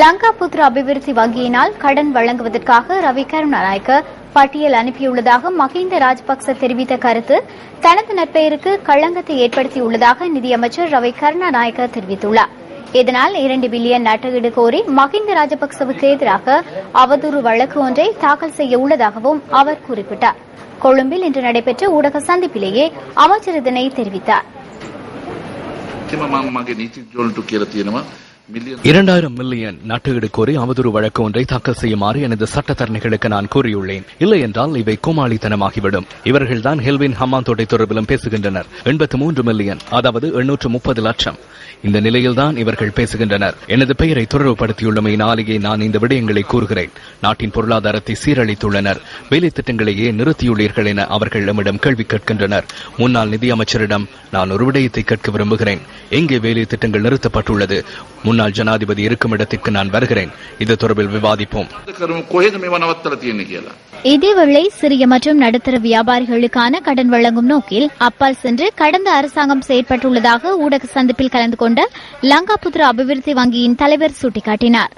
லங்காபுத்ரா அபிவிருத்தி வங்கியினால் கடன் வழங்குவதற்காக ரவி கருணாநாயக்க பட்டியல் அனுப்பியுள்ளதாக மஹிந்த ராஜபக்ச தெரிவித்த கருத்து தனது நற்பெயருக்கு களங்கத்தை ஏற்படுத்தியுள்ளதாக நிதியமைச்சர் ரவி கருணாநாயக்க தெரிவித்துள்ளார். இதனால் 2 பில்லியன் நட்டஈடு கோரி மஹிந்த ராஜபக்சவுக்கு எதிராக அவதூறு வழக்கு ஒன்றை தாக்கல் செய்ய உள்ளதாகவும் அவர் குறிப்பிட்டார். கொழும்பில் இன்று நடைபெற்ற ஊடக சந்திப்பிலேயே அமைச்சர் இதனை தெரிவித்தார். 2,000 மில்லியன் நட்டஈடு கோரி அவதூறு வழக்கு ஒன்றை தாக்கல் செய்யுமாறு எனது சட்டத்தரணிகளுக்கு நான் கூறியுள்ளேன். இல்லை என்றால் இவை கோமாளித்தனமாகிவிடும். இவர்கள்தான் ஹெல்வின் ஹம்மாந்தோட்டை தொடர்பிலும் பேசுகின்றனர். 83 மில்லியன், அதாவது 830 லட்சம். இந்த நிலையில்தான் இவர்கள் பேசுகின்றனர். எனது பெயரை தொடர்புபடுத்தியுள்ளமையினாலேயே நான் இந்த விடயங்களை கூறுகிறேன். நாட்டின் பொருளாதாரத்தை சீரழித்துள்ளனர். வேலை திட்டங்களையே நிறுத்தியுள்ளீர்கள் என அவர்கள் நம்மிடம் கேள்வி கேட்கின்றனர். முன்னாள் நிதியமைச்சரிடம் நான் ஒரு விடயத்தை கேட்க விரும்புகிறேன். எங்கே வேலை திட்டங்கள் நிறுத்தப்பட்டுள்ளது? முன்னாள் ஜனாதிபதி இருக்கும் இடத்திற்கு நான் வருகிறேன். இது தொடர்பில் விவாதிப்போம். இதேவேளை சிறிய மற்றும் நடுத்தர வியாபாரிகளுக்கான கடன் வழங்கும் நோக்கில் அப்பால் சென்று கடந்த அரசாங்கம் செயற்பட்டுள்ளதாக ஊடக சந்திப்பில் கலந்து கொண்ட லங்காபுத்ரா அபிவிருத்தி வங்கியின் தலைவர் சுட்டிக்காட்டினார்.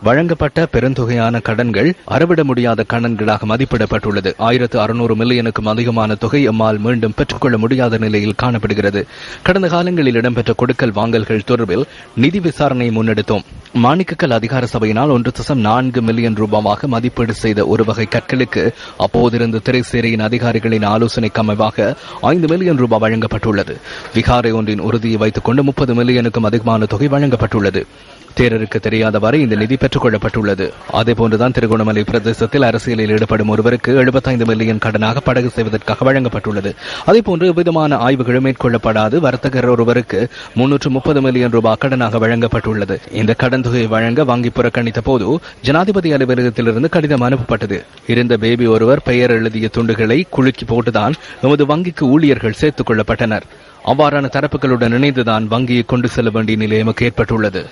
வழங்கப்பட்ட பெருந்தொகையான கடன்கள் அறவிட முடியாத கடன்களாக மதிப்பிடப்பட்டுள்ளது. 1,600 மில்லியனுக்கும் அதிகமான தொகை எம்மால் மீண்டும் பெற்றுக்கொள்ள முடியாத நிலையில் காணப்படுகிறது. கடந்த காலங்களில் இடம்பெற்ற கொடுக்கல் வாங்கல்கள் தொடர்பில் நிதி விசாரணையை முன்னெடுத்தோம். மாணிக்கக்கல் அதிகார சபையினால் 1.4 மில்லியன் ரூபாவாக மதிப்பீடு செய்த ஒரு வகை கற்களுக்கு அப்போதிருந்த திரைசேரியின் அதிகாரிகளின் ஆலோசனைக்கு அமைவாக 5 மில்லியன் ரூபாய் வழங்கப்பட்டுள்ளது. விகாரை ஒன்றின் உறுதியை வைத்துக் கொண்டு 30 மில்லியனுக்கும் அதிகமான தொகை வழங்கப்பட்டுள்ளது. தேரருக்கு தெரியாதவாறு இந்த நிதி பெற்றுக் கொள்ளப்பட்டுள்ளது. அதேபோன்றுதான் திருகோணமலை பிரதேசத்தில் அரசியலில் ஈடுபடும் ஒருவருக்கு 75 மில்லியன் கடனாக படகு செய்வதற்காக வழங்கப்பட்டுள்ளது. அதேபோன்று விதமான ஆய்வுகளும் மேற்கொள்ளப்படாது வர்த்தகர் ஒருவருக்கு 330 மில்லியன் ரூபாய் கடனாக வழங்கப்பட்டுள்ளது. இந்த கடன் தொகையை வழங்க வங்கி புறக்கணித்த போது ஜனாதிபதி அலுவலகத்திலிருந்து கடிதம் அனுப்பப்பட்டது. இருந்த பேபி ஒருவர் பெயர் எழுதிய துண்டுகளை குலுக்கி போட்டுதான் நமது வங்கிக்கு ஊழியர்கள் சேர்த்துக் கொள்ளப்பட்டனர். அவ்வாறான தரப்புகளுடன் இணைந்துதான் வங்கியை கொண்டு செல்ல வேண்டிய நிலை எமக்கு ஏற்பட்டுள்ளது.